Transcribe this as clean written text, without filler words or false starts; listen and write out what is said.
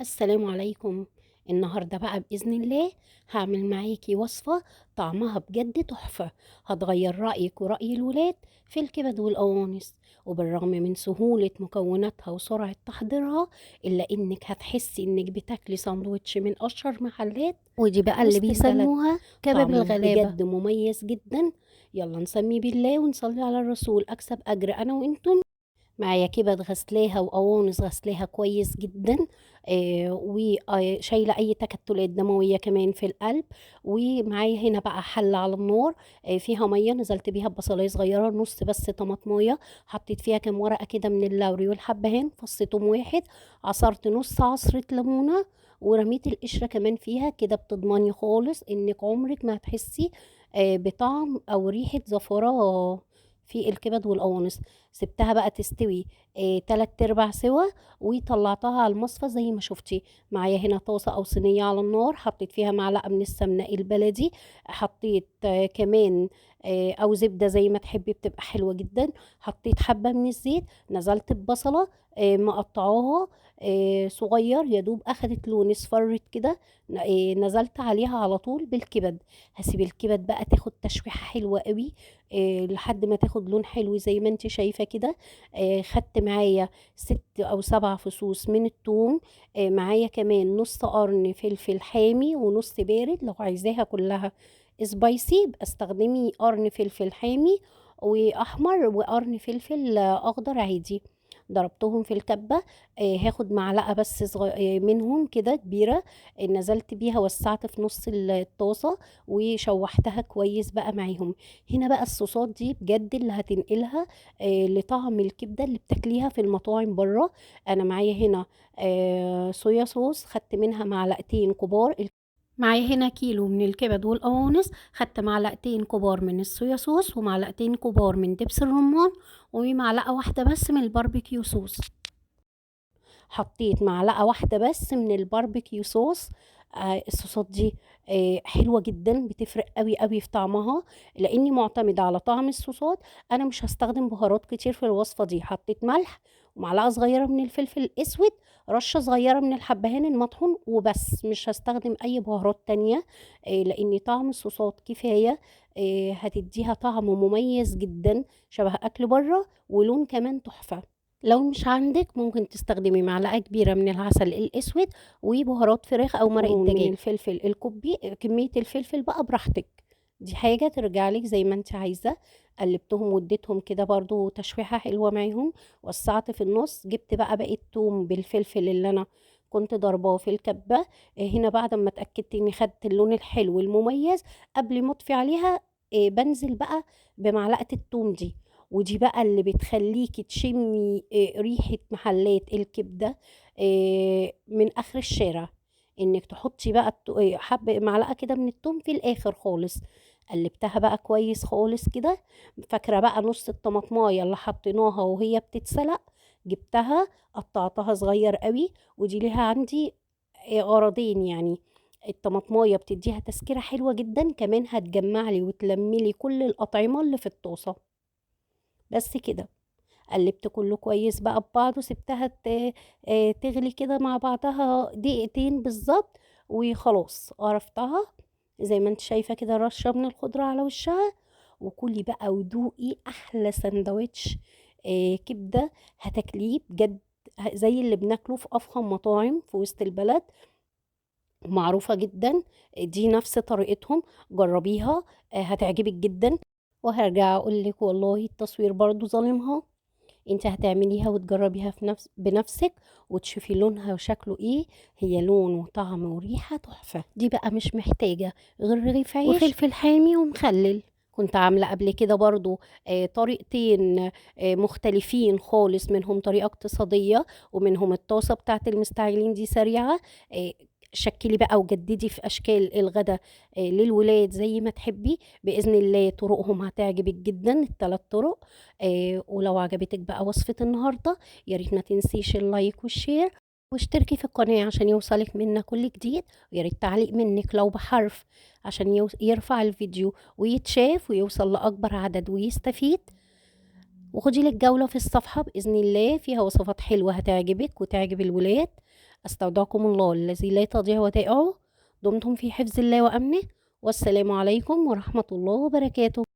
السلام عليكم. النهاردة بقى بإذن الله هعمل معاكي وصفة طعمها بجد تحفة، هتغير رأيك ورأي الولاد في الكبد والقوانص. وبالرغم من سهولة مكوناتها وسرعة تحضيرها إلا إنك هتحسي إنك بتاكلي ساندوتش من أشهر محلات ودي بقى اللي وسط البلد. بيسموها كباب طعمه الغلابة. بجد مميز جدا. يلا نسمي بالله ونصلي على الرسول أكسب أجر أنا وإنتم. معايا كبد غسلاها وقوانص غسلاها كويس جدا، وشايله اي تكتلات دمويه كمان في القلب. ومعايا هنا بقى حله على النار، فيها ميه نزلت بيها ببصلايه صغيره نص بس طماطميه، حطيت فيها كام ورقه كده من اللوري والحبهان، فص توم واحد، عصرت نص عصره ليمونه، ورميت القشره كمان فيها كده. بتضمني خالص انك عمرك ما هتحسي بطعم او ريحه زفره في الكبد والقوانص. سبتها بقى تستوي تلات ارباع سوا، وطلعتها على المصفى زي ما شفتي. معايا هنا طاسة او صينية على النار، حطيت فيها معلقة من السمنة البلدي، حطيت كمان او زبدة زي ما تحبي بتبقى حلوة جدا. حطيت حبة من الزيت، نزلت ببصلة مقطعاها صغير يا دوب اخدت لون اصفرت كده. نزلت عليها على طول بالكبد. هسيب الكبد بقى تاخد تشويحة حلوة قوي لحد ما تاخد لون حلو زي ما انت شايفة كده. خدت معايا 6 أو 7 فصوص من الثوم، معايا كمان نص قرن فلفل حامي ونص بارد. لو عايزاها كلها سبايسي استخدمي قرن فلفل حامي واحمر وقرن فلفل اخضر عادي. ضربتهم في الكبة. هاخد معلقة بس منهم كده كبيرة، نزلت بيها وسعت في نص الطاسة وشوحتها كويس بقى معاهم. هنا بقى الصوصات دي بجد اللي هتنقلها لطعم الكبده اللي بتاكليها في المطاعم بره. انا معايا هنا صويا صوص، خدت منها معلقتين كبار. معايا هنا كيلو من الكبد والقوانص، خدت معلقتين كبار من الصويا صوص ومعلقتين كبار من دبس الرمان ومعلقه واحده بس من الباربيكيو صوص. حطيت معلقة واحدة بس من الباربيكيو صوص. الصوصات دي حلوة جدا، بتفرق قوي قوي في طعمها. لاني معتمدة على طعم الصوصات، انا مش هستخدم بهارات كتير في الوصفة دي. حطيت ملح ومعلقة صغيرة من الفلفل الاسود، رشة صغيرة من الحبهان المطحون وبس، مش هستخدم اي بهارات تانية. لان طعم الصوصات كفاية. هتديها طعم مميز جدا شبه اكل بره، ولون كمان تحفة. لو مش عندك ممكن تستخدمي معلقة كبيرة من العسل الأسود وبهارات فراخ أو مرق الدجاج من الفلفل الكوبي. كمية الفلفل بقى براحتك، دي حاجة ترجعلك زي ما انت عايزة. قلبتهم واديتهم كده برضو تشويحة حلوة معاهم. وسعت في النص، جبت بقى باقي التوم بالفلفل اللي أنا كنت ضرباه في الكبة. هنا بعد ما اتأكدت اني خدت اللون الحلو المميز قبل ما اطفي عليها، بنزل بقى بمعلقة التوم دي. ودي بقى اللي بتخليكي تشمي ريحة محلات الكبدة من آخر الشارع. انك تحطي بقى معلقة كده من التوم في الآخر خالص. قلبتها بقى كويس خالص كده. فاكرة بقى نص الطماطماية اللي حطيناها وهي بتتسلق، جبتها قطعتها صغير قوي. ودي ليها عندي غرضين يعني. الطماطمايه بتديها تسكيرة حلوة جدا، كمان هتجمعلي وتلملي كل الأطعمة اللي في الطاسة. بس كده. قلبت كله كويس بقى ببعضه، سبتها تغلي كده مع بعضها دقيقتين بالظبط، وخلاص عرفتها. زي ما انت شايفة كده رشة من الخضرة على وشها. وكلي بقى ودوقي احلى سندوتش كبدة هتاكليه بجد، زي اللي بناكله في افخم مطاعم في وسط البلد، معروفة جدا. دي نفس طريقتهم، جربيها هتعجبك جدا. وهرجع اقول لك والله التصوير برضو ظالمها. انت هتعمليها وتجربيها بنفسك وتشوفي لونها وشكله ايه. هي لون وطعم وريحة تحفة. دي بقى مش محتاجة غير رغيف عيش وفلفل حامي ومخلل. كنت عاملة قبل كده برضو طريقتين مختلفين خالص، منهم طريقة اقتصادية ومنهم الطاسة بتاعت المستعجلين دي سريعة. آه، شكلي بقى وجددي في أشكال الغدا للولاد زي ما تحبي. بإذن الله طرقهم هتعجبك جدا ال3 طرق. ولو عجبتك بقى وصفة النهاردة، يا ريت ما تنسيش اللايك والشير واشتركي في القناة عشان يوصلك منا كل جديد. ويا ريت تعليق منك لو بحرف عشان يرفع الفيديو ويتشاف ويوصل لأكبر عدد ويستفيد. وخدي لك جولة في الصفحة بإذن الله، فيها وصفات حلوة هتعجبك وتعجب الولاد. أستودعكم الله الذي لا تضيع ودائعه. دمتم في حفظ الله وأمنه، والسلام عليكم ورحمة الله وبركاته.